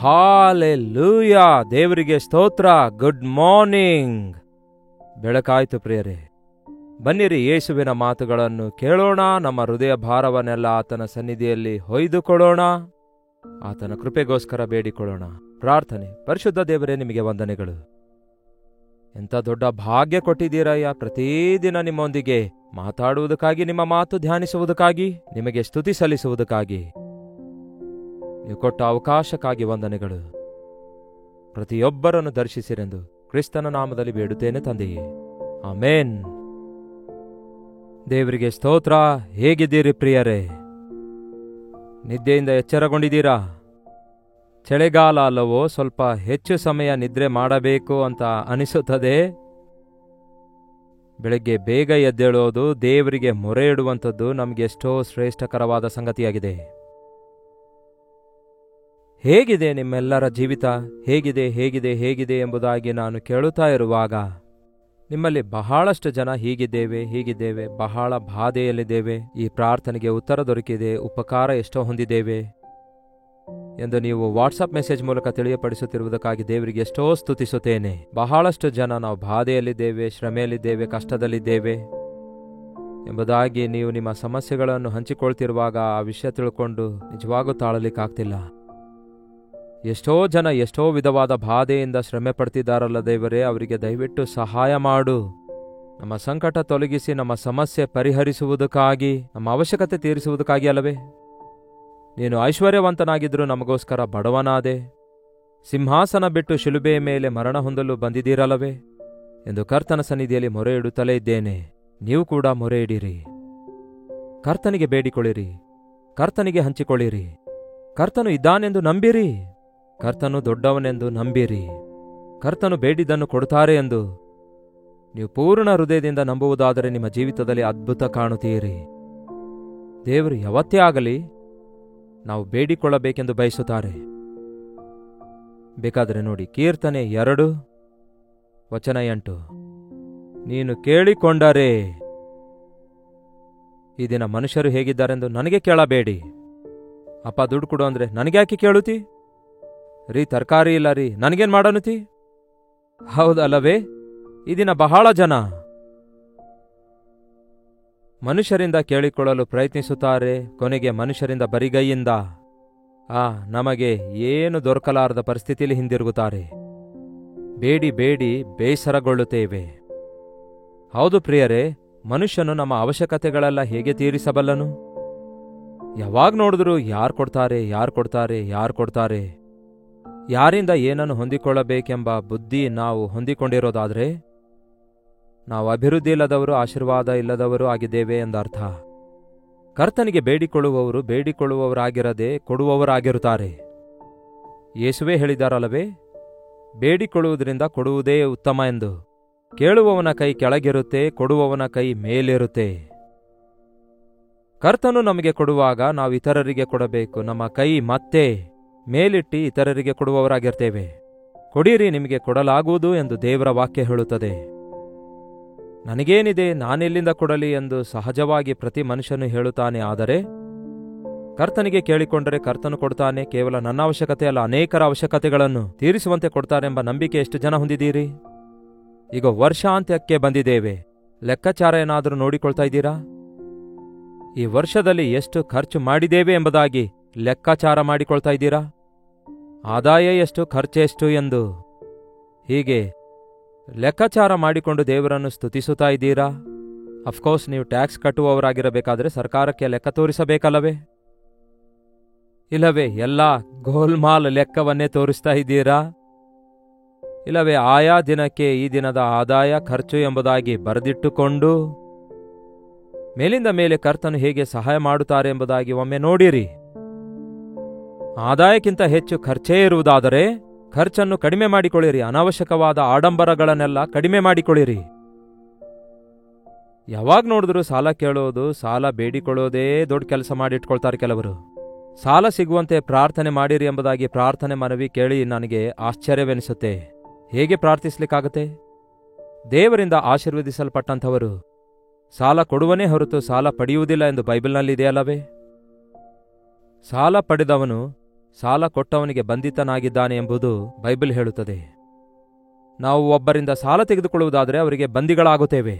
Hallelujah, ದೇವರಿಗೆ ಸ್ತೋತ್ರ. Good morning. ಬೆಳಕಾಯ್ತು ಪ್ರಿಯರೇ. ಬನ್ನಿರಿ, ಯೇಸುವಿನ ಮಾತುಗಳನ್ನು ಕೇಳೋಣ. ನಮ್ಮ ಹೃದಯ ಭಾರವನ್ನೆಲ್ಲ ಆತನ ಸನ್ನಿಧಿಯಲ್ಲಿ ಹೊಯ್ದುಕೊಳ್ಳೋಣ. ಆತನ ಕೃಪೆಗೋಸ್ಕರ ಬೇಡಿಕೊಳ್ಳೋಣ. ಪ್ರಾರ್ಥನೆ. ಪರಿಶುದ್ಧ ದೇವರೇ, ನಿಮಗೆ ವಂದನೆಗಳು. ಎಂಥ ದೊಡ್ಡ ಭಾಗ್ಯ ಕೊಟ್ಟಿದ್ದೀರಯ್ಯ, ಪ್ರತಿದಿನ ನಿಮ್ಮೊಂದಿಗೆ ಮಾತಾಡುವುದಕ್ಕಾಗಿ, ನಿಮ್ಮ ಮಾತು ಧ್ಯಾನಿಸುವುದಕ್ಕಾಗಿ, ನಿಮಗೆ ಸ್ತುತಿ ಸಲ್ಲಿಸುವುದಕ್ಕಾಗಿ. ನೀವು ಕೊಟ್ಟ ಅವಕಾಶಕ್ಕಾಗಿ ವಂದನೆಗಳು. ಪ್ರತಿಯೊಬ್ಬರನ್ನು ದರ್ಶಿಸಿರೆಂದು ಕ್ರಿಸ್ತನ ನಾಮದಲ್ಲಿ ಬೇಡುತ್ತೇನೆ ತಂದೆಯೇ, ಆಮೇನ್. ದೇವರಿಗೆ ಸ್ತೋತ್ರ. ಹೇಗಿದ್ದೀರಿ ಪ್ರಿಯರೇ? ನಿದ್ದೆಯಿಂದ ಎಚ್ಚರಗೊಂಡಿದ್ದೀರಾ? ಚಳಿಗಾಲ ಅಲ್ಲವೋ, ಸ್ವಲ್ಪ ಹೆಚ್ಚು ಸಮಯ ನಿದ್ರೆ ಮಾಡಬೇಕು ಅಂತ ಅನಿಸುತ್ತದೆ. ಬೆಳಗ್ಗೆ ಬೇಗ ಎದ್ದೇಳೋದು, ದೇವರಿಗೆ ಮೊರೆ ಇಡುವಂಥದ್ದು ನಮಗೆ ಎಷ್ಟೋ ಶ್ರೇಷ್ಠಕರವಾದ ಸಂಗತಿಯಾಗಿದೆ. ಹೇಗಿದೆ ನಿಮ್ಮೆಲ್ಲರ ಜೀವಿತ? ಹೇಗಿದೆ ಹೇಗಿದೆ ಹೇಗಿದೆ ಎಂಬುದಾಗಿ ನಾನು ಕೇಳುತ್ತಾ ಇರುವಾಗ, ನಿಮ್ಮಲ್ಲಿ ಬಹಳಷ್ಟು ಜನ ಹೀಗಿದ್ದೇವೆ, ಬಹಳ ಬಾಧೆಯಲ್ಲಿದ್ದೇವೆ, ಈ ಪ್ರಾರ್ಥನೆಗೆ ಉತ್ತರ ದೊರಕಿದೆ, ಉಪಕಾರ ಎಷ್ಟೋ ಹೊಂದಿದ್ದೇವೆ ಎಂದು ನೀವು ವಾಟ್ಸಪ್ ಮೆಸೇಜ್ ಮೂಲಕ ತಿಳಿಯಪಡಿಸುತ್ತಿರುವುದಕ್ಕಾಗಿ ದೇವರಿಗೆ ಎಷ್ಟೋ ಸ್ತುತಿಸುತ್ತೇನೆ. ಬಹಳಷ್ಟು ಜನ ನಾವು ಬಾಧೆಯಲ್ಲಿದ್ದೇವೆ, ಶ್ರಮೆಯಲ್ಲಿದ್ದೇವೆ, ಕಷ್ಟದಲ್ಲಿದ್ದೇವೆ ಎಂಬುದಾಗಿ ನೀವು ನಿಮ್ಮ ಸಮಸ್ಯೆಗಳನ್ನು ಹಂಚಿಕೊಳ್ತಿರುವಾಗ ಆ ವಿಷಯ ತಿಳ್ಕೊಂಡು ನಿಜವಾಗೂ ತಾಳಲಿಕ್ಕಾಗ್ತಿಲ್ಲ. ಎಷ್ಟೋ ಜನ ಎಷ್ಟೋ ವಿಧವಾದ ಬಾಧೆಯಿಂದ ಶ್ರಮೆ ಪಡ್ತಿದ್ದಾರಲ್ಲ ದೇವರೇ, ಅವರಿಗೆ ದಯವಿಟ್ಟು ಸಹಾಯ ಮಾಡು. ನಮ್ಮ ಸಂಕಟ ತೊಲಗಿಸಿ ನಮ್ಮ ಸಮಸ್ಯೆ ಪರಿಹರಿಸುವುದಕ್ಕಾಗಿ, ನಮ್ಮ ಅವಶ್ಯಕತೆ ತೀರಿಸುವುದಕ್ಕಾಗಿ ಅಲ್ಲವೇ? ನೀನು ಐಶ್ವರ್ಯವಂತನಾಗಿದ್ದರೂ ನಮಗೋಸ್ಕರ ಬಡವನಾದೆ, ಸಿಂಹಾಸನ ಬಿಟ್ಟು ಶಿಲುಬೆಯ ಮೇಲೆ ಮರಣ ಹೊಂದಲು ಬಂದಿದ್ದೀರಲ್ಲವೇ ಎಂದು ಕರ್ತನ ಸನ್ನಿಧಿಯಲ್ಲಿ ಮೊರೆ ಇಡುತ್ತಲೇ ಇದ್ದೇನೆ. ನೀವು ಕೂಡ ಮೊರೆ ಇಡಿರಿ. ಕರ್ತನಿಗೆ ಬೇಡಿಕೊಳ್ಳಿರಿ, ಕರ್ತನಿಗೆ ಹಂಚಿಕೊಳ್ಳಿರಿ. ಕರ್ತನು ಇದ್ದಾನೆಂದು ನಂಬಿರಿ, ಕರ್ತನು ದೊಡ್ಡವನೆಂದು ನಂಬಿರಿ. ಕರ್ತನು ಬೇಡಿದ್ದನ್ನು ಕೊಡುತ್ತಾರೆ ಎಂದು ನೀವು ಪೂರ್ಣ ಹೃದಯದಿಂದ ನಂಬುವುದಾದರೆ ನಿಮ್ಮ ಜೀವಿತದಲ್ಲಿ ಅದ್ಭುತ ಕಾಣುತ್ತೀರಿ. ದೇವರು ಯಾವತ್ತೇ ಆಗಲಿ ನಾವು ಬೇಡಿಕೊಳ್ಳಬೇಕೆಂದು ಬಯಸುತ್ತಾರೆ. ಬೇಕಾದರೆ ನೋಡಿ, ಕೀರ್ತನೆ 2:8. ನೀನು ಕೇಳಿಕೊಂಡರೆ. ಈ ದಿನ ಮನುಷ್ಯರು ಹೇಗಿದ್ದಾರೆಂದು ನನಗೆ ಕೇಳಬೇಡಿ. ಅಪ್ಪ ದುಡ್ಡು ಕೊಡು ಅಂದ್ರೆ ನನಗ್ಯಾಕೆ ಕೇಳುತ್ತಿ? ರೀ ತರಕಾರಿ ಇಲ್ಲ ರೀ, ನನಗೇನ್ ಮಾಡನುತ್ತಿ? ಹೌದಲ್ಲವೇ? ಈ ದಿನ ಬಹಳ ಜನ ಮನುಷ್ಯರಿಂದ ಕೇಳಿಕೊಳ್ಳಲು ಪ್ರಯತ್ನಿಸುತ್ತಾರೆ. ಕೊನೆಗೆ ಮನುಷ್ಯರಿಂದ ಬರಿಗೈಯಿಂದ ನಮಗೆ ಏನು ದೊರಕಲಾರದ ಪರಿಸ್ಥಿತಿಯಲ್ಲಿ ಹಿಂದಿರುಗುತ್ತಾರೆ. ಬೇಡಿ ಬೇಡಿ ಬೇಸರಗೊಳ್ಳುತ್ತೇವೆ. ಹೌದು ಪ್ರಿಯರೇ, ಮನುಷ್ಯನು ನಮ್ಮ ಅವಶ್ಯಕತೆಗಳೆಲ್ಲ ಹೇಗೆ ತೀರಿಸಬಲ್ಲನು? ಯಾವಾಗ ನೋಡಿದ್ರು ಯಾರು ಕೊಡ್ತಾರೆ, ಯಾರಿಂದ ಏನನ್ನು ಹೊಂದಿಕೊಳ್ಳಬೇಕೆಂಬ ಬುದ್ಧಿ ನಾವು ಹೊಂದಿಕೊಂಡಿರೋದಾದರೆ ನಾವು ಅಭಿವೃದ್ಧಿ ಇಲ್ಲದವರು, ಆಶೀರ್ವಾದ ಇಲ್ಲದವರು ಆಗಿದ್ದೇವೆ ಎಂದರ್ಥ. ಕರ್ತನಿಗೆ ಬೇಡಿಕೊಳ್ಳುವವರಾಗಿರದೆ ಕೊಡುವವರಾಗಿರುತ್ತಾರೆ. ಯೇಸುವೇ ಹೇಳಿದಾರಲ್ಲವೇ, ಬೇಡಿಕೊಳ್ಳುವುದರಿಂದ ಕೊಡುವುದೇ ಉತ್ತಮ ಎಂದು. ಕೇಳುವವನ ಕೈ ಕೆಳಗಿರುತ್ತೆ, ಕೊಡುವವನ ಕೈ ಮೇಲಿರುತ್ತೆ. ಕರ್ತನು ನಮಗೆ ಕೊಡುವಾಗ ನಾವು ಇತರರಿಗೆ ಕೊಡಬೇಕು. ನಮ್ಮ ಕೈ ಮತ್ತೆ ಮೇಲಿಟ್ಟು ಇತರರಿಗೆ ಕೊಡುವವರಾಗಿರ್ತೇವೆ. ಕೊಡಿರಿ, ನಿಮಗೆ ಕೊಡಲಾಗುವುದು ಎಂದು ದೇವರ ವಾಕ್ಯ ಹೇಳುತ್ತದೆ. ನನಗೇನಿದೆ, ನಾನೆಲ್ಲಿಂದ ಕೊಡಲಿ ಎಂದು ಸಹಜವಾಗಿ ಪ್ರತಿ ಮನುಷ್ಯನು ಹೇಳುತ್ತಾನೆ. ಆದರೆ ಕರ್ತನಿಗೆ ಕೇಳಿಕೊಂಡರೆ ಕರ್ತನು ಕೊಡ್ತಾನೆ. ಕೇವಲ ನನ್ನ ಅವಶ್ಯಕತೆ ಅಲ್ಲ, ಅನೇಕರ ಅವಶ್ಯಕತೆಗಳನ್ನು ತೀರಿಸುವಂತೆ ಕೊಡ್ತಾರೆಂಬ ನಂಬಿಕೆ ಎಷ್ಟು ಜನ ಹೊಂದಿದ್ದೀರಿ? ಈಗ ವರ್ಷಾಂತ್ಯಕ್ಕೆ ಬಂದಿದ್ದೇವೆ. ಲೆಕ್ಕಾಚಾರ ಏನಾದರೂ ನೋಡಿಕೊಳ್ತಾ ಇದ್ದೀರಾ? ಈ ವರ್ಷದಲ್ಲಿ ಎಷ್ಟು ಖರ್ಚು ಮಾಡಿದ್ದೇವೆ ಎಂಬುದಾಗಿ ಲೆಕ್ಕಾಚಾರ ಮಾಡಿಕೊಳ್ತಾ ಇದ್ದೀರಾ? ಆದಾಯ ಎಷ್ಟು, ಖರ್ಚೆಷ್ಟು ಎಂದು ಹೀಗೆ ಲೆಕ್ಕಾಚಾರ ಮಾಡಿಕೊಂಡು ದೇವರನ್ನು ಸ್ತುತಿಸುತ್ತಾ ಇದ್ದೀರಾ? ಅಫ್ಕೋರ್ಸ್, ನೀವು ಟ್ಯಾಕ್ಸ್ ಕಟ್ಟುವವರಾಗಿರಬೇಕಾದ್ರೆ ಸರ್ಕಾರಕ್ಕೆ ಲೆಕ್ಕ ತೋರಿಸಬೇಕಲ್ಲವೇ? ಇಲ್ಲವೇ ಎಲ್ಲ ಗೋಲ್ಮಾಲ್ ಲೆಕ್ಕವನ್ನೇ ತೋರಿಸ್ತಾ ಇದ್ದೀರಾ? ಇಲ್ಲವೇ ಆಯಾ ದಿನಕ್ಕೆ ಈ ದಿನದ ಆದಾಯ, ಖರ್ಚು ಎಂಬುದಾಗಿ ಬರೆದಿಟ್ಟುಕೊಂಡು ಮೇಲಿಂದ ಮೇಲೆ ಕರ್ತನು ಹೇಗೆ ಸಹಾಯ ಮಾಡುತ್ತಾರೆ ಎಂಬುದಾಗಿ ಒಮ್ಮೆ ನೋಡಿರಿ. ಆದಾಯಕ್ಕಿಂತ ಹೆಚ್ಚು ಖರ್ಚೇ ಇರುವುದಾದರೆ ಖರ್ಚನ್ನು ಕಡಿಮೆ ಮಾಡಿಕೊಳ್ಳಿರಿ. ಅನಾವಶ್ಯಕವಾದ ಆಡಂಬರಗಳನ್ನೆಲ್ಲ ಕಡಿಮೆ ಮಾಡಿಕೊಳ್ಳಿರಿ. ಯಾವಾಗ ನೋಡಿದ್ರು ಸಾಲ ಕೇಳೋದು, ಸಾಲ ಬೇಡಿಕೊಳ್ಳೋದೇ ದೊಡ್ಡ ಕೆಲಸ ಮಾಡಿಟ್ಕೊಳ್ತಾರೆ ಕೆಲವರು. ಸಾಲ ಸಿಗುವಂತೆ ಪ್ರಾರ್ಥನೆ ಮಾಡಿರಿ ಎಂಬುದಾಗಿ ಪ್ರಾರ್ಥನೆ ಮನವಿ ಕೇಳಿ ನನಗೆ ಆಶ್ಚರ್ಯವೆನಿಸುತ್ತೆ. ಹೇಗೆ ಪ್ರಾರ್ಥಿಸ್ಲಿಕ್ಕಾಗತ್ತೆ? ದೇವರಿಂದ ಆಶೀರ್ವದಿಸಲ್ಪಟ್ಟಂಥವರು ಸಾಲ ಕೊಡುವನೇ ಹೊರತು ಸಾಲ ಪಡೆಯುವುದಿಲ್ಲ ಎಂದು ಬೈಬಲ್ನಲ್ಲಿದೆಯಲ್ಲವೇ? ಸಾಲ ಪಡೆದವನು ಸಾಲ ಕೊಟ್ಟವನಿಗೆ ಬಂಧಿತನಾಗಿದ್ದಾನೆ ಎಂಬುದು ಬೈಬಲ್ ಹೇಳುತ್ತದೆ. ನಾವು ಒಬ್ಬರಿಂದ ಸಾಲ ತೆಗೆದುಕೊಳ್ಳುವುದಾದರೆ ಅವರಿಗೆ ಬಂದಿಗಳಾಗುತ್ತೇವೆ.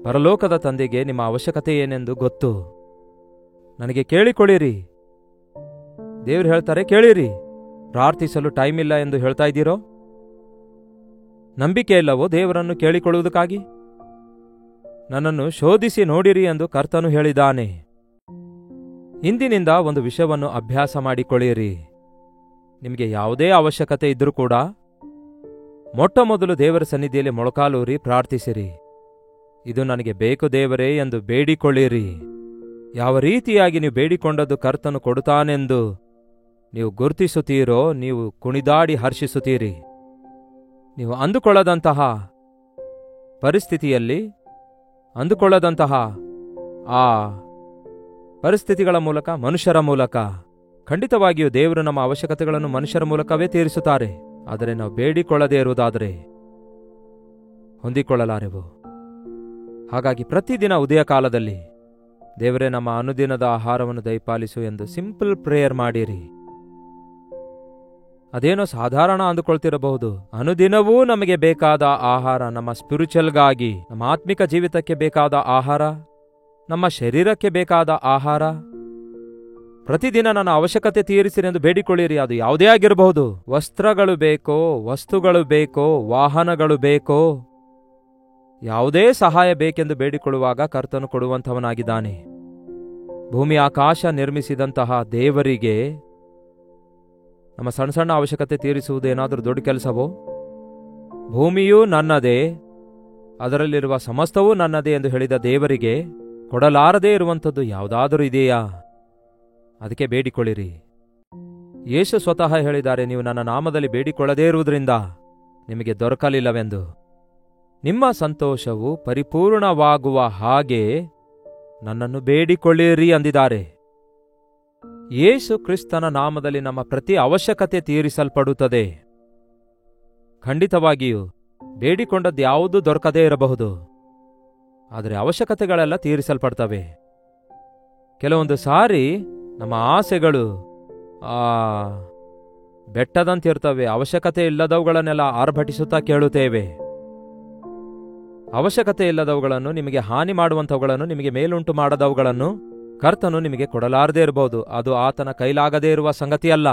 ಪರಲೋಕದ ತಂದೆಗೆ ನಿಮ್ಮ ಅವಶ್ಯಕತೆ ಏನೆಂದು ಗೊತ್ತು. ನನಗೆ ಕೇಳಿಕೊಳ್ಳಿರಿ. ದೇವರು ಹೇಳ್ತಾರೆ, ಕೇಳಿರಿ. ಪ್ರಾರ್ಥಿಸಲು ಟೈಮ್ ಇಲ್ಲ ಎಂದು ಹೇಳ್ತಾ ಇದ್ದೀರೋ? ನಂಬಿಕೆ ಇಲ್ಲವೋ ದೇವರನ್ನು ಕೇಳಿಕೊಳ್ಳುವುದಕ್ಕಾಗಿ? ನನ್ನನ್ನು ಶೋಧಿಸಿ ನೋಡಿರಿ ಎಂದು ಕರ್ತನು ಹೇಳಿದ್ದಾನೆ. ಇಂದಿನಿಂದ ಒಂದು ವಿಷಯವನ್ನು ಅಭ್ಯಾಸ ಮಾಡಿಕೊಳ್ಳಿರಿ. ನಿಮಗೆ ಯಾವುದೇ ಅವಶ್ಯಕತೆ ಇದ್ರೂ ಕೂಡ ಮೊಟ್ಟ ಮೊದಲು ದೇವರ ಸನ್ನಿಧಿಯಲ್ಲಿ ಮೊಳಕಾಲೂರಿ ಪ್ರಾರ್ಥಿಸಿರಿ. ಇದು ನನಗೆ ಬೇಕು ದೇವರೇ ಎಂದು ಬೇಡಿಕೊಳ್ಳಿರಿ. ಯಾವ ರೀತಿಯಾಗಿ ನೀವು ಬೇಡಿಕೊಂಡದ್ದು ಕರ್ತನು ಕೊಡುತ್ತಾನೆಂದು ನೀವು ಗುರುತಿಸುತ್ತೀರೋ ನೀವು ಕುಣಿದಾಡಿ ಹರ್ಷಿಸುತ್ತೀರಿ. ನೀವು ಅಂದುಕೊಳ್ಳದಂತಹ ಪರಿಸ್ಥಿತಿಯಲ್ಲಿ ಅಂದುಕೊಳ್ಳದಂತಹ ಆ ಪರಿಸ್ಥಿತಿಗಳ ಮೂಲಕ, ಮನುಷ್ಯರ ಮೂಲಕ ಖಂಡಿತವಾಗಿಯೂ ದೇವರು ನಮ್ಮ ಅವಶ್ಯಕತೆಗಳನ್ನು ಮನುಷ್ಯರ ಮೂಲಕವೇ ತೀರಿಸುತ್ತಾರೆ. ಆದರೆ ನಾವು ಬೇಡಿಕೊಳ್ಳದೇ ಇರುವುದಾದರೆ ಹೊಂದಿಕೊಳ್ಳಲಾರೆವು. ಹಾಗಾಗಿ ಪ್ರತಿದಿನ ಉದಯ ಕಾಲದಲ್ಲಿ ದೇವರೇ ನಮ್ಮ ಅನುದಿನದ ಆಹಾರವನ್ನು ದಯಪಾಲಿಸು ಎಂದು ಸಿಂಪಲ್ ಪ್ರೇಯರ್ ಮಾಡಿರಿ. ಅದೇನೋ ಸಾಧಾರಣ ಅಂದುಕೊಳ್ತಿರಬಹುದು. ಅನುದಿನವೂ ನಮಗೆ ಬೇಕಾದ ಆಹಾರ, ನಮ್ಮ ಸ್ಪಿರಿಚುವಲ್ಗಾಗಿ, ನಮ್ಮ ಆತ್ಮಿಕ ಜೀವಿತಕ್ಕೆ ಬೇಕಾದ ಆಹಾರ, ನಮ್ಮ ಶರೀರಕ್ಕೆ ಬೇಕಾದ ಆಹಾರ, ಪ್ರತಿದಿನ ನನ್ನ ಅವಶ್ಯಕತೆ ತೀರಿಸಿರಿ ಎಂದು ಬೇಡಿಕೊಳ್ಳಿರಿ. ಅದು ಯಾವುದೇ ಆಗಿರಬಹುದು. ವಸ್ತ್ರಗಳು ಬೇಕೋ, ವಸ್ತುಗಳು ಬೇಕೋ, ವಾಹನಗಳು ಬೇಕೋ, ಯಾವುದೇ ಸಹಾಯ ಬೇಕೆಂದು ಬೇಡಿಕೊಳ್ಳುವಾಗ ಕರ್ತನು ಕೊಡುವಂಥವನಾಗಿದ್ದಾನೆ. ಭೂಮಿ ಆಕಾಶ ನಿರ್ಮಿಸಿದಂತಹ ದೇವರಿಗೆ ನಮ್ಮ ಸಣ್ಣ ಸಣ್ಣ ಅವಶ್ಯಕತೆ ತೀರಿಸುವುದೇನಾದರೂ ದೊಡ್ಡ ಕೆಲಸವೋ? ಭೂಮಿಯೂ ನನ್ನದೇ, ಅದರಲ್ಲಿರುವ ಸಮಸ್ತವೂ ನನ್ನದೇ ಎಂದು ಹೇಳಿದ ದೇವರಿಗೆ ಕೊಡಲಾರದೇ ಇರುವಂಥದ್ದು ಯಾವುದಾದರೂ ಇದೆಯಾ? ಅದಕ್ಕೆ ಬೇಡಿಕೊಳ್ಳಿರಿ. ಯೇಸು ಸ್ವತಃ ಹೇಳಿದ್ದಾರೆ, ನೀವು ನನ್ನ ನಾಮದಲ್ಲಿ ಬೇಡಿಕೊಳ್ಳದೇ ಇರುವುದರಿಂದ ನಿಮಗೆ ದೊರಕಲಿಲ್ಲವೆಂದು. ನಿಮ್ಮ ಸಂತೋಷವು ಪರಿಪೂರ್ಣವಾಗುವ ಹಾಗೆ ನನ್ನನ್ನು ಬೇಡಿಕೊಳ್ಳಿರಿ ಅಂದಿದ್ದಾರೆ. ಯೇಸು ಕ್ರಿಸ್ತನ ನಾಮದಲ್ಲಿ ನಮ್ಮ ಪ್ರತಿ ಅವಶ್ಯಕತೆ ತೀರಿಸಲ್ಪಡುತ್ತದೆ. ಖಂಡಿತವಾಗಿಯೂ ಬೇಡಿಕೊಂಡದ್ದು ಯಾವುದೂ ದೊರಕದೇ ಇರಬಹುದು, ಆದರೆ ಅವಶ್ಯಕತೆಗಳೆಲ್ಲ ತೀರಿಸಲ್ಪಡ್ತವೆ. ಕೆಲವೊಂದು ಸಾರಿ ನಮ್ಮ ಆಸೆಗಳು ಬೆಟ್ಟದಂತಿರ್ತವೆ. ಅವಶ್ಯಕತೆ ಇಲ್ಲದವುಗಳನ್ನೆಲ್ಲ ಆರ್ಭಟಿಸುತ್ತಾ ಕೇಳುತ್ತೇವೆ. ಅವಶ್ಯಕತೆ ಇಲ್ಲದವುಗಳನ್ನು, ನಿಮಗೆ ಹಾನಿ ಮಾಡುವಂಥವುಗಳನ್ನು, ನಿಮಗೆ ಮೇಲುಂಟು ಮಾಡದವುಗಳನ್ನು ಕರ್ತನು ನಿಮಗೆ ಕೊಡಲಾರದೇ ಇರಬಹುದು. ಅದು ಆತನ ಕೈಲಾಗದೇ ಇರುವ ಸಂಗತಿಯಲ್ಲ.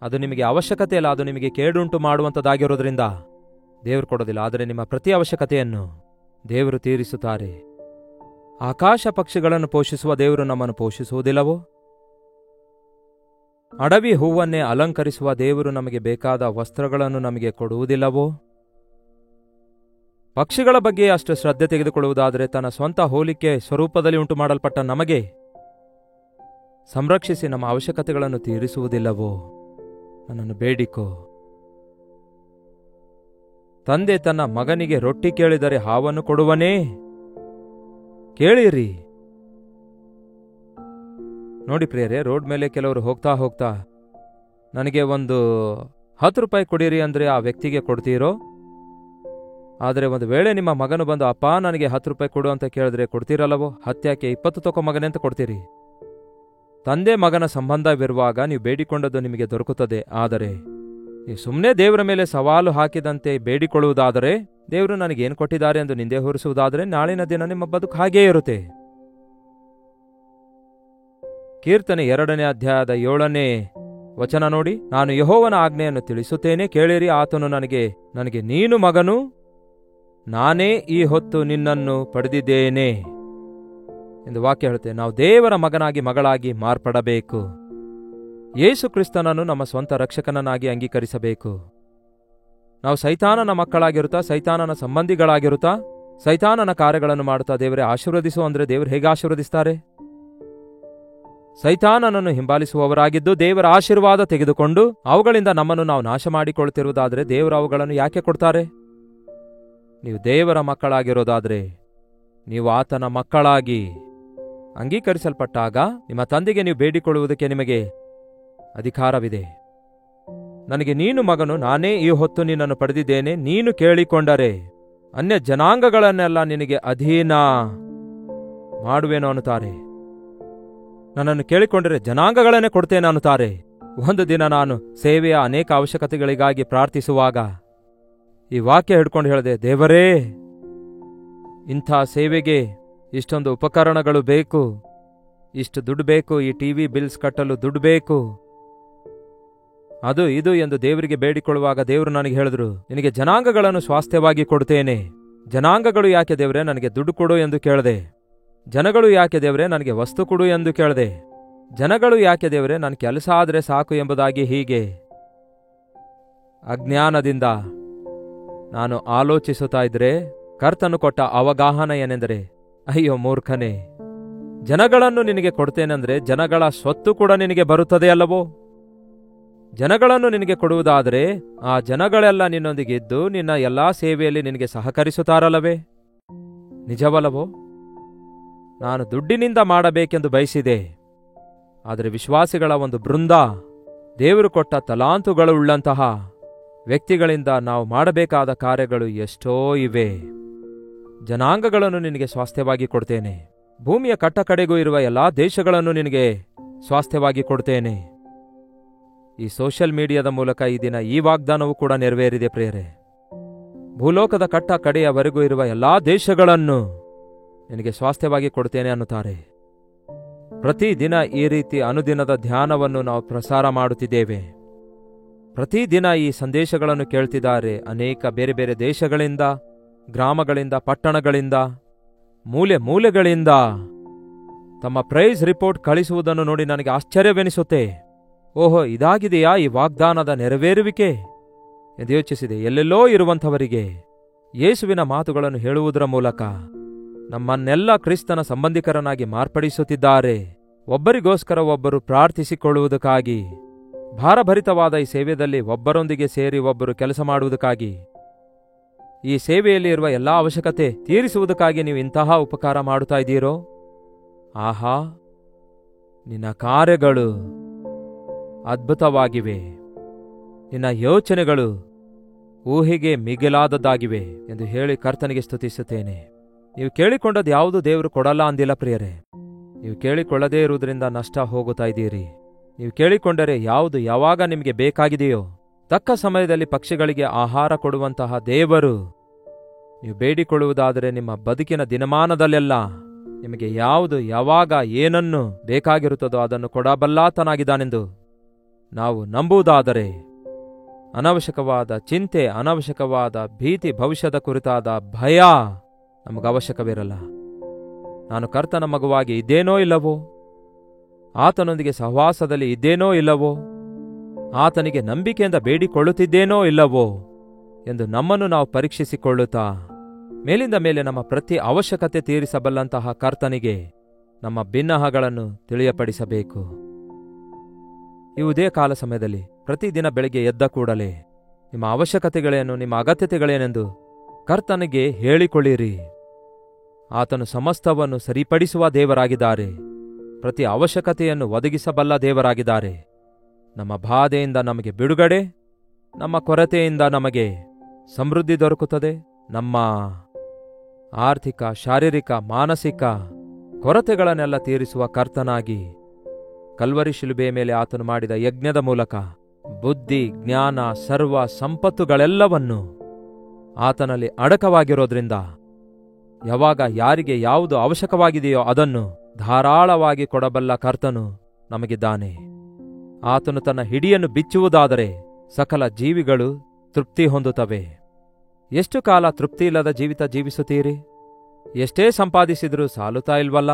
ಅದು ನಿಮಗೆ ಅವಶ್ಯಕತೆ ಇಲ್ಲ, ಅದು ನಿಮಗೆ ಕೇಡುಂಟು ಮಾಡುವಂಥದ್ದಾಗಿರೋದ್ರಿಂದ ದೇವರು ಕೊಡೋದಿಲ್ಲ. ಆದರೆ ನಿಮ್ಮ ಪ್ರತಿ ಅವಶ್ಯಕತೆಯನ್ನು ದೇವರು ತೀರಿಸುತ್ತಾರೆ. ಆಕಾಶ ಪಕ್ಷಿಗಳನ್ನು ಪೋಷಿಸುವ ದೇವರು ನಮ್ಮನ್ನು ಪೋಷಿಸುವುದಿಲ್ಲವೋ? ಅಡವಿ ಹೂವನ್ನೇ ಅಲಂಕರಿಸುವ ದೇವರು ನಮಗೆ ಬೇಕಾದ ವಸ್ತ್ರಗಳನ್ನು ನಮಗೆ ಕೊಡುವುದಿಲ್ಲವೋ? ಪಕ್ಷಿಗಳ ಬಗ್ಗೆ ಅಷ್ಟು ಶ್ರದ್ಧೆ ತೆಗೆದುಕೊಳ್ಳುವುದಾದರೆ ತನ್ನ ಸ್ವಂತ ಹೋಲಿಕೆ ಸ್ವರೂಪದಲ್ಲಿ ಉಂಟು ಮಾಡಲ್ಪಟ್ಟ ನಮಗೆ ಸಂರಕ್ಷಿಸಿ ನಮ್ಮ ಅವಶ್ಯಕತೆಗಳನ್ನು ತೀರಿಸುವುದಿಲ್ಲವೋ? ನನ್ನನ್ನು ಬೇಡಿಕೋ. ತಂದೆ ತನ್ನ ಮಗನಿಗೆ ರೊಟ್ಟಿ ಕೇಳಿದರೆ ಹಾವನ್ನು ಕೊಡುವನೇ? ಕೇಳಿರಿ. ನೋಡಿ ಪ್ರಿಯರೇ, ರೋಡ್ ಮೇಲೆ ಕೆಲವರು ಹೋಗ್ತಾ ಹೋಗ್ತಾ ನನಗೆ ಒಂದು 10 ರೂಪಾಯಿ ಕೊಡಿರಿ ಅಂದರೆ ಆ ವ್ಯಕ್ತಿಗೆ ಕೊಡ್ತೀರೋ? ಆದರೆ ಒಂದು ವೇಳೆ ನಿಮ್ಮ ಮಗನು ಬಂದು ಅಪ್ಪ ನನಗೆ 10 ರೂಪಾಯಿ ಕೊಡು ಅಂತ ಕೇಳಿದ್ರೆ ಕೊಡ್ತೀರಲ್ಲವೋ? ಹತ್ಯಾಕೆ 20 ತಗೋ ಮಗನೇ ಅಂತ ಕೊಡ್ತೀರಿ. ತಂದೆ ಮಗನ ಸಂಬಂಧವಿರುವಾಗ ನೀವು ಬೇಡಿಕೊಂಡದ್ದು ನಿಮಗೆ ದೊರಕುತ್ತದೆ. ಆದರೆ ನೀವು ಸುಮ್ಮನೆ ದೇವರ ಮೇಲೆ ಸವಾಲು ಹಾಕಿದಂತೆ ಬೇಡಿಕೊಳ್ಳುವುದಾದರೆ, ದೇವರು ನನಗೇನು ಕೊಟ್ಟಿದ್ದಾರೆ ಎಂದು ನಿಂದೆ ಹೊರಿಸುವುದಾದರೆ ನಾಳಿನ ದಿನ ನಿಮ್ಮ ಬದುಕು ಹಾಗೇ ಇರುತ್ತೆ. ಕೀರ್ತನೆ 2ನೇ ಅಧ್ಯಾಯದ 7ನೇ ವಚನ ನೋಡಿ, ನಾನು ಯೆಹೋವನ ಆಜ್ಞೆಯನ್ನು ತಿಳಿಸುತ್ತೇನೆ, ಕೇಳಿರಿ. ಆತನು ನನಗೆ ನೀನು ಮಗನು, ನಾನೇ ಈ ಹೊತ್ತು ನಿನ್ನನ್ನು ಪಡೆದಿದ್ದೇನೆ ಎಂದು ವಾಕ್ಯ ಹೇಳುತ್ತೆ. ನಾವು ದೇವರ ಮಗನಾಗಿ ಮಗಳಾಗಿ ಮಾರ್ಪಡಬೇಕು. ಯೇಸು ಕ್ರಿಸ್ತನನ್ನು ನಮ್ಮ ಸ್ವಂತ ರಕ್ಷಕನನ್ನಾಗಿ ಅಂಗೀಕರಿಸಬೇಕು. ನಾವು ಸೈತಾನನ ಮಕ್ಕಳಾಗಿರುತ್ತಾ, ಸೈತಾನನ ಸಂಬಂಧಿಗಳಾಗಿರುತ್ತಾ, ಸೈತಾನನ ಕಾರ್ಯಗಳನ್ನು ಮಾಡುತ್ತಾ ದೇವರೇ ಆಶೀರ್ವದಿಸು ಅಂದರೆ ದೇವರು ಹೇಗೆ ಆಶೀರ್ವದಿಸ್ತಾರೆ? ಸೈತಾನನನ್ನು ಹಿಂಬಾಲಿಸುವವರಾಗಿದ್ದು ದೇವರ ಆಶೀರ್ವಾದ ತೆಗೆದುಕೊಂಡು ಅವುಗಳಿಂದ ನಮ್ಮನ್ನು ನಾವು ನಾಶ ಮಾಡಿಕೊಳ್ತಿರುವುದಾದರೆ ದೇವರು ಅವುಗಳನ್ನು ಯಾಕೆ ಕೊಡ್ತಾರೆ? ನೀವು ದೇವರ ಮಕ್ಕಳಾಗಿರೋದಾದರೆ, ನೀವು ಆತನ ಮಕ್ಕಳಾಗಿ ಅಂಗೀಕರಿಸಲ್ಪಟ್ಟಾಗ ನಿಮ್ಮ ತಂದೆಗೆ ನೀವು ಬೇಡಿಕೊಳ್ಳುವುದಕ್ಕೆ ನಿಮಗೆ ಅಧಿಕಾರವಿದೆ. ನನಗೆ ನೀನು ಮಗನು, ನಾನೇ ಈ ಹೊತ್ತು ನಿನ್ನನ್ನು ಪಡೆದಿದ್ದೇನೆ. ನೀನು ಕೇಳಿಕೊಂಡರೆ ಅನ್ಯ ಜನಾಂಗಗಳನ್ನೆಲ್ಲ ನಿನಗೆ ಅಧೀನ ಮಾಡುವೆನು ಅನ್ನುತ್ತಾರೆ. ನನ್ನನ್ನು ಕೇಳಿಕೊಂಡರೆ ಜನಾಂಗಗಳನ್ನೇ ಕೊಡ್ತೇನೆ ಅನ್ನುತ್ತಾರೆ. ಒಂದು ದಿನ ನಾನು ಸೇವೆಯ ಅನೇಕ ಅವಶ್ಯಕತೆಗಳಿಗಾಗಿ ಪ್ರಾರ್ಥಿಸುವಾಗ ಈ ವಾಕ್ಯ ಹಿಡ್ಕೊಂಡು ಹೇಳಿದೆ, ದೇವರೇ, ಇಂಥ ಸೇವೆಗೆ ಇಷ್ಟೊಂದು ಉಪಕರಣಗಳು ಬೇಕು, ಇಷ್ಟು ದುಡ್ಡು ಬೇಕು, ಈ ಟಿವಿ ಬಿಲ್ಸ್ ಕಟ್ಟಲು ದುಡ್ಡು ಬೇಕು, ಅದು ಇದು ಎಂದು ದೇವರಿಗೆ ಬೇಡಿಕೊಳ್ಳುವಾಗ ದೇವರು ನನಗೆ ಹೇಳಿದ್ರು, ನಿನಗೆ ಜನಾಂಗಗಳನ್ನು ಸ್ವಾಸ್ಥ್ಯವಾಗಿ ಕೊಡ್ತೇನೆ. ಜನಾಂಗಗಳು ಯಾಕೆ ದೇವರೇ ನನಗೆ ದುಡ್ಡು ಕೊಡು ಎಂದು ಕೇಳಿದೆ. ಜನಗಳು ಯಾಕೆ ದೇವರೇ ನನಗೆ ವಸ್ತು ಕೊಡು ಎಂದು ಕೇಳಿದೆ. ಜನಗಳು ಯಾಕೆ ದೇವರೇ ನನ್ನ ಕೆಲಸ ಆದರೆ ಸಾಕು ಎಂಬುದಾಗಿ ಹೀಗೆ ಅಜ್ಞಾನದಿಂದ ನಾನು ಆಲೋಚಿಸುತ್ತಾ ಇದ್ರೆ ಕರ್ತನು ಕೊಟ್ಟ ಅವಗಾಹನ ಏನೆಂದರೆ, ಅಯ್ಯೋ ಮೂರ್ಖನೇ, ಜನಗಳನ್ನು ನಿನಗೆ ಕೊಡ್ತೇನೆಂದ್ರೆ ಜನಗಳ ಸ್ವತ್ತು ಕೂಡ ನಿನಗೆ ಬರುತ್ತದೆ ಅಲ್ಲವೋ? ಜನಗಳನ್ನು ನಿನಗೆ ಕೊಡುವುದಾದರೆ ಆ ಜನಗಳೆಲ್ಲ ನಿನ್ನೊಂದಿಗೆ ಇದ್ದು ನಿನ್ನ ಎಲ್ಲಾ ಸೇವೆಯಲ್ಲಿ ನಿನಗೆ ಸಹಕರಿಸುತ್ತಾರಲ್ಲವೇ? ನಿಜವಲ್ಲವೋ? ನಾನು ದುಡ್ಡಿನಿಂದ ಮಾಡಬೇಕೆಂದು ಬಯಸಿದೆ, ಆದರೆ ವಿಶ್ವಾಸಿಗಳ ಒಂದು ಬೃಂದ, ದೇವರು ಕೊಟ್ಟ ತಲಾಂತುಗಳುಳ್ಳಂತಹ ವ್ಯಕ್ತಿಗಳಿಂದ ನಾವು ಮಾಡಬೇಕಾದ ಕಾರ್ಯಗಳು ಎಷ್ಟೋ ಇವೆ. ಜನಾಂಗಗಳನ್ನು ನಿನಗೆ ಸ್ವಾಸ್ಥ್ಯವಾಗಿ ಕೊಡ್ತೇನೆ. ಭೂಮಿಯ ಕಟ್ಟಕಡೆಗೂ ಇರುವ ಎಲ್ಲಾ ದೇಶಗಳನ್ನು ನಿನಗೆ ಸ್ವಾಸ್ಥ್ಯವಾಗಿ ಕೊಡ್ತೇನೆ. ಈ ಸೋಷಿಯಲ್ ಮೀಡಿಯಾದ ಮೂಲಕ ಈ ದಿನ ಈ ವಾಗ್ದಾನವೂ ಕೂಡ ನೆರವೇರಿದೆ ಪ್ರಿಯರೇ. ಭೂಲೋಕದ ಕಟ್ಟ ಕಡೆಯವರೆಗೂ ಇರುವ ಎಲ್ಲಾ ದೇಶಗಳನ್ನು ನಿನಗೆ ಸ್ವಾಸ್ಥ್ಯವಾಗಿ ಕೊಡ್ತೇನೆ ಅನ್ನುತ್ತಾರೆ. ಪ್ರತಿದಿನ ಈ ರೀತಿ ಅನುದಿನದ ಧ್ಯಾನವನ್ನು ನಾವು ಪ್ರಸಾರ ಮಾಡುತ್ತಿದ್ದೇವೆ. ಪ್ರತಿದಿನ ಈ ಸಂದೇಶಗಳನ್ನು ಕೇಳ್ತಿದ್ದಾರೆ ಅನೇಕ ಬೇರೆ ಬೇರೆ ದೇಶಗಳಿಂದ, ಗ್ರಾಮಗಳಿಂದ, ಪಟ್ಟಣಗಳಿಂದ, ಮೂಲೆ ಮೂಲೆಗಳಿಂದ ತಮ್ಮ ಪ್ರೈಸ್ ರಿಪೋರ್ಟ್ ಕಳಿಸುವುದನ್ನು ನೋಡಿ ನನಗೆ ಆಶ್ಚರ್ಯವೆನಿಸುತ್ತೆ. ಓಹೋ, ಇದಾಗಿದೆಯಾ ಈ ವಾಗ್ದಾನದ ನೆರವೇರುವಿಕೆ ಎಂದು ಯೋಚಿಸಿದೆ. ಎಲ್ಲೆಲ್ಲೋ ಇರುವಂಥವರಿಗೆ ಯೇಸುವಿನ ಮಾತುಗಳನ್ನು ಹೇಳುವುದರ ಮೂಲಕ ನಮ್ಮನ್ನೆಲ್ಲ ಕ್ರಿಸ್ತನ ಸಂಬಂಧಿಕರನ್ನಾಗಿ ಮಾರ್ಪಡಿಸುತ್ತಿದ್ದಾರೆ. ಒಬ್ಬರಿಗೋಸ್ಕರ ಒಬ್ಬರು ಪ್ರಾರ್ಥಿಸಿಕೊಳ್ಳುವುದಕ್ಕಾಗಿ, ಭಾರಭರಿತವಾದ ಈ ಸೇವೆಯಲ್ಲಿ ಒಬ್ಬರೊಂದಿಗೆ ಸೇರಿ ಒಬ್ಬರು ಕೆಲಸ ಮಾಡುವುದಕ್ಕಾಗಿ, ಈ ಸೇವೆಯಲ್ಲಿ ಇರುವ ಎಲ್ಲಾ ಅವಶ್ಯಕತೆ ತೀರಿಸುವುದಕ್ಕಾಗಿ ನೀವು ಇಂತಹ ಉಪಕಾರ ಮಾಡುತ್ತಾ ಇದ್ದೀರೋ? ಆಹಾ, ನಿನ್ನ ಕಾರ್ಯಗಳು ಅದ್ಭುತವಾಗಿವೆ, ನಿನ್ನ ಯೋಚನೆಗಳು ಊಹೆಗೆ ಮಿಗಿಲಾದದ್ದಾಗಿವೆ ಎಂದು ಹೇಳಿ ಕರ್ತನಿಗೆ ಸ್ತುತಿಸುತ್ತೇನೆ. ನೀವು ಕೇಳಿಕೊಂಡದ್ದು ಯಾವುದು ದೇವರು ಕೊಡಲ್ಲ ಅಂದಿಲ್ಲ ಪ್ರಿಯರೇ. ನೀವು ಕೇಳಿಕೊಳ್ಳದೇ ಇರುವುದರಿಂದ ನಷ್ಟ ಹೋಗುತ್ತಾ ಇದ್ದೀರಿ. ನೀವು ಕೇಳಿಕೊಂಡರೆ ಯಾವುದು ಯಾವಾಗ ನಿಮಗೆ ಬೇಕಾಗಿದೆಯೋ ತಕ್ಕ ಸಮಯದಲ್ಲಿ ಪಕ್ಷಿಗಳಿಗೆ ಆಹಾರ ಕೊಡುವಂತಹ ದೇವರು, ನೀವು ಬೇಡಿಕೊಳ್ಳುವುದಾದರೆ ನಿಮ್ಮ ಬದುಕಿನ ದಿನಮಾನದಲ್ಲೆಲ್ಲ ನಿಮಗೆ ಯಾವುದು ಯಾವಾಗ ಏನನ್ನು ಬೇಕಾಗಿರುತ್ತದೋ ಅದನ್ನು ಕೊಡಬಲ್ಲಾತನಾಗಿದ್ದಾನೆಂದು ನಾವು ನಂಬುವುದಾದರೆ ಅನವಶ್ಯಕವಾದ ಚಿಂತೆ, ಅನವಶ್ಯಕವಾದ ಭೀತಿ, ಭವಿಷ್ಯದ ಕುರಿತಾದ ಭಯ ನಮಗವಶ್ಯಕವಿರಲ್ಲ. ನಾನು ಕರ್ತನ ಮಗುವಾಗಿ ಇದ್ದೇನೋ ಇಲ್ಲವೋ, ಆತನೊಂದಿಗೆ ಸಹವಾಸದಲ್ಲಿ ಇದ್ದೇನೋ ಇಲ್ಲವೋ, ಆತನಿಗೆ ನಂಬಿಕೆಯಿಂದ ಬೇಡಿಕೊಳ್ಳುತ್ತಿದ್ದೇನೋ ಇಲ್ಲವೋ ಎಂದು ನಮ್ಮನ್ನು ನಾವು ಪರೀಕ್ಷಿಸಿಕೊಳ್ಳುತ್ತಾ ಮೇಲಿಂದ ಮೇಲೆ ನಮ್ಮ ಪ್ರತಿ ಅವಶ್ಯಕತೆ ತೀರಿಸಬಲ್ಲಂತಹ ಕರ್ತನಿಗೆ ನಮ್ಮ ಭಿನ್ನಹಗಳನ್ನು ತಿಳಿಯಪಡಿಸಬೇಕು. ಈ ಉದಯ ಕಾಲ ಸಮಯದಲ್ಲಿ ಪ್ರತಿದಿನ ಬೆಳಗ್ಗೆ ಎದ್ದ ಕೂಡಲೇ ನಿಮ್ಮ ಅವಶ್ಯಕತೆಗಳೇನು, ನಿಮ್ಮ ಅಗತ್ಯತೆಗಳೇನೆಂದು ಕರ್ತನಿಗೆ ಹೇಳಿಕೊಳ್ಳಿರಿ. ಆತನು ಸಮಸ್ತವನ್ನು ಸರಿಪಡಿಸುವ ದೇವರಾಗಿದ್ದಾರೆ. ಪ್ರತಿ ಅವಶ್ಯಕತೆಯನ್ನು ಒದಗಿಸಬಲ್ಲ ದೇವರಾಗಿದ್ದಾರೆ. ನಮ್ಮ ಬಾಧೆಯಿಂದ ನಮಗೆ ಬಿಡುಗಡೆ, ನಮ್ಮ ಕೊರತೆಯಿಂದ ನಮಗೆ ಸಮೃದ್ಧಿ ದೊರಕುತ್ತದೆ. ನಮ್ಮ ಆರ್ಥಿಕ, ಶಾರೀರಿಕ, ಮಾನಸಿಕ ಕೊರತೆಗಳನ್ನೆಲ್ಲ ತೀರಿಸುವ ಕರ್ತನಾಗಿ ಕಲ್ವರಿ ಶಿಲುಬೆಯ ಮೇಲೆ ಆತನು ಮಾಡಿದ ಯಜ್ಞದ ಮೂಲಕ ಬುದ್ಧಿ, ಜ್ಞಾನ, ಸರ್ವ ಸಂಪತ್ತುಗಳೆಲ್ಲವನ್ನು ಆತನಲ್ಲಿ ಅಡಕವಾಗಿರೋದ್ರಿಂದ ಯಾವಾಗ ಯಾರಿಗೆ ಯಾವುದು ಅವಶ್ಯಕವಾಗಿದೆಯೋ ಅದನ್ನು ಧಾರಾಳವಾಗಿ ಕೊಡಬಲ್ಲ ಕರ್ತನು ನಮಗಿದ್ದಾನೆ. ಆತನು ತನ್ನ ಹಿಡಿಯನ್ನು ಬಿಚ್ಚುವುದಾದರೆ ಸಕಲ ಜೀವಿಗಳು ತೃಪ್ತಿ ಹೊಂದುತ್ತವೆ. ಎಷ್ಟು ಕಾಲ ತೃಪ್ತಿಯಿಲ್ಲದ ಜೀವಿತ ಜೀವಿಸುತ್ತೀರಿ? ಎಷ್ಟೇ ಸಂಪಾದಿಸಿದರೂ ಸಾಲುತ್ತಾ ಇಲ್ವಲ್ಲ?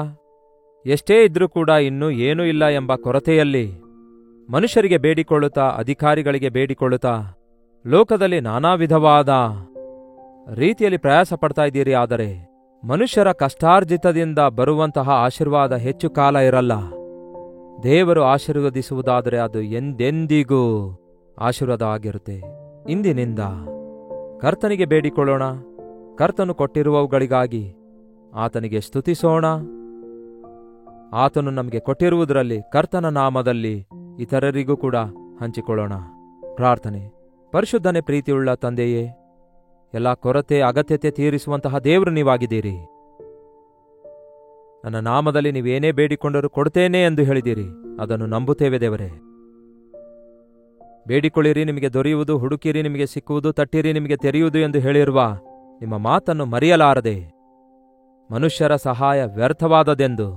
ಎಷ್ಟೇ ಇದ್ರೂ ಕೂಡ ಇನ್ನೂ ಏನೂ ಇಲ್ಲ ಎಂಬ ಕೊರತೆಯಲ್ಲಿ ಮನುಷ್ಯರಿಗೆ ಬೇಡಿಕೊಳ್ಳುತ್ತಾ, ಅಧಿಕಾರಿಗಳಿಗೆ ಬೇಡಿಕೊಳ್ಳುತ್ತಾ, ಲೋಕದಲ್ಲಿ ನಾನಾ ವಿಧವಾದ ರೀತಿಯಲ್ಲಿ ಪ್ರಯಾಸ ಪಡ್ತಾ ಇದ್ದೀರಿ. ಆದರೆ ಮನುಷ್ಯರ ಕಷ್ಟಾರ್ಜಿತದಿಂದ ಬರುವಂತಹ ಆಶೀರ್ವಾದ ಹೆಚ್ಚು ಕಾಲ ಇರಲ್ಲ. ದೇವರು ಆಶೀರ್ವದಿಸುವುದಾದರೆ ಅದು ಎಂದೆಂದಿಗೂ ಆಶೀರ್ವಾದ ಆಗಿರುತ್ತೆ. ಇಂದಿನಿಂದ ಕರ್ತನಿಗೆ ಬೇಡಿಕೊಳ್ಳೋಣ. ಕರ್ತನು ಕೊಟ್ಟಿರುವವುಗಳಿಗಾಗಿ ಆತನಿಗೆ ಸ್ತುತಿಸೋಣ. ಆತನು ನಮಗೆ ಕೊಟ್ಟಿರುವುದರಲ್ಲಿ ಕರ್ತನ ನಾಮದಲ್ಲಿ ಇತರರಿಗೂ ಕೂಡ ಹಂಚಿಕೊಳ್ಳೋಣ. ಪ್ರಾರ್ಥನೆ. ಪರಿಶುದ್ಧನೇ, ಪ್ರೀತಿಯುಳ್ಳ ತಂದೆಯೇ, ಎಲ್ಲ ಕೊರತೆ, ಅಗತ್ಯತೆ ತೀರಿಸುವಂತಹ ದೇವರು ನೀವಾಗಿದ್ದೀರಿ. ನನ್ನ ನಾಮದಲ್ಲಿ ನೀವೇನೇ ಬೇಡಿಕೊಂಡರೂ ಕೊಡ್ತೇನೆ ಎಂದು ಹೇಳಿದಿರಿ. ಅದನ್ನು ನಂಬುತ್ತೇವೆ ದೇವರೇ. ಬೇಡಿಕೊಳ್ಳಿರಿ ನಿಮಗೆ ದೊರೆಯುವುದು, ಹುಡುಕಿರಿ ನಿಮಗೆ ಸಿಕ್ಕುವುದು, ತಟ್ಟಿರಿ ನಿಮಗೆ ತೆರೆಯುವುದು ಎಂದು ಹೇಳಿರುವ ನಿಮ್ಮ ಮಾತನ್ನು ಮರೆಯಲಾರದೆ ಮನುಷ್ಯರ ಸಹಾಯ ವ್ಯರ್ಥವಾದದೆಂದು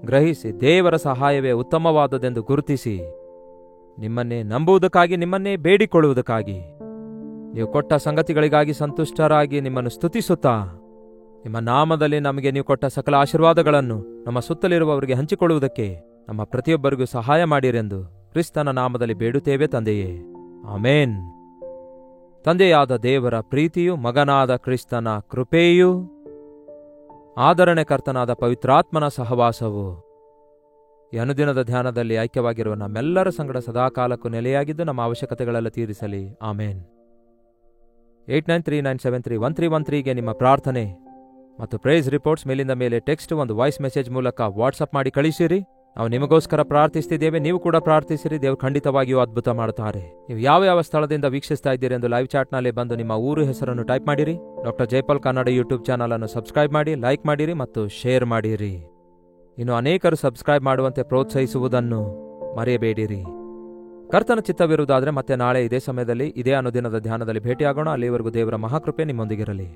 ಗ್ರಹಿಸಿ ದೇವರ ಸಹಾಯವೇ ಉತ್ತಮವಾದದೆಂದು ಗುರುತಿಸಿ ನಿಮ್ಮನ್ನೇ ನಂಬುವುದಕ್ಕಾಗಿ, ನಿಮ್ಮನ್ನೇ ಬೇಡಿಕೊಳ್ಳುವುದಕ್ಕಾಗಿ, ನೀವು ಕೊಟ್ಟ ಸಂಗತಿಗಳಿಗಾಗಿ ಸಂತುಷ್ಟರಾಗಿ ನಿಮ್ಮನ್ನು ಸ್ತುತಿಸುತ್ತಾ ನಿಮ್ಮ ನಾಮದಲ್ಲಿ ನಮಗೆ ನೀವು ಕೊಟ್ಟ ಸಕಲ ಆಶೀರ್ವಾದಗಳನ್ನು ನಮ್ಮ ಸುತ್ತಲಿರುವವರಿಗೆ ಹಂಚಿಕೊಳ್ಳುವುದಕ್ಕೆ ನಮ್ಮ ಪ್ರತಿಯೊಬ್ಬರಿಗೂ ಸಹಾಯ ಮಾಡಿರೆಂದು ಕ್ರಿಸ್ತನ ನಾಮದಲ್ಲಿ ಬೇಡುತ್ತೇವೆ ತಂದೆಯೇ. ಆಮೇನ್. ತಂದೆಯಾದ ದೇವರ ಪ್ರೀತಿಯು, ಮಗನಾದ ಕ್ರಿಸ್ತನ ಕೃಪೆಯೂ, ಆದರಣೆಕರ್ತನಾದ ಪವಿತ್ರಾತ್ಮನ ಸಹವಾಸವು ಈ ಅನುದಿನದ ಧ್ಯಾನದಲ್ಲಿ ಐಕ್ಯವಾಗಿರುವ ನಮ್ಮೆಲ್ಲರ ಸಂಗಡ ಸದಾಕಾಲಕ್ಕೂ ನೆಲೆಯಾಗಿದ್ದು ನಮ್ಮ ಅವಶ್ಯಕತೆಗಳೆಲ್ಲ ತೀರಿಸಲಿ. ಆಮೇನ್. 8939731313ಗೆ ನಿಮ್ಮ ಪ್ರಾರ್ಥನೆ ಮತ್ತು ಪ್ರೈಸ್ ರಿಪೋರ್ಟ್ಸ್ ಮೇಲಿಂದ ಮೇಲೆ ಟೆಕ್ಸ್ಟ್, ಒಂದು ವಾಯ್ಸ್ ಮೆಸೇಜ್ ಮೂಲಕ ವಾಟ್ಸಪ್ ಮಾಡಿ ಕಳಿಸಿರಿ. ನಾವು ನಿಮಗೋಸ್ಕರ ಪ್ರಾರ್ಥಿಸ್ತಿದ್ದೇವೆ, ನೀವು ಕೂಡ ಪ್ರಾರ್ಥಿಸಿರಿ. ದೇವರು ಖಂಡಿತವಾಗಿಯೂ ಅದ್ಭುತ ಮಾಡುತ್ತಾರೆ. ನೀವು ಯಾವ ಸ್ಥಳದಿಂದ ವೀಕ್ಷಿಸ್ತಾ ಇದ್ದೀರಿ ಎಂದು ಲೈವ್ ಚಾಟ್ನಲ್ಲಿ ಬಂದು ನಿಮ್ಮ ಊರು ಹೆಸರನ್ನು ಟೈಪ್ ಮಾಡಿರಿ. Doctor Jaipal Kannada YouTube channel ಅನ್ನು ಸಬ್ಸ್ಕ್ರೈಬ್ ಮಾಡಿ, ಲೈಕ್ ಮಾಡಿರಿ ಮತ್ತು ಶೇರ್ ಮಾಡಿರಿ. ಇನ್ನು ಅನೇಕರು ಸಬ್ಸ್ಕ್ರೈಬ್ ಮಾಡುವಂತೆ ಪ್ರೋತ್ಸಾಹಿಸುವುದನ್ನು ಮರೆಯಬೇಡಿರಿ. ಕರ್ತನ ಚಿತ್ತವಿರುವುದಾದರೆ ಮತ್ತೆ ನಾಳೆ ಇದೇ ಸಮಯದಲ್ಲಿ ಇದೇ ಅನುದಿನದ ಧ್ಯಾನದಲ್ಲಿ ಭೇಟಿಯಾಗೋಣ. ಅಲ್ಲಿವರೆಗೂ ದೇವರ ಮಹಾಕೃಪೆ ನಿಮ್ಮೊಂದಿಗಿರಲಿ.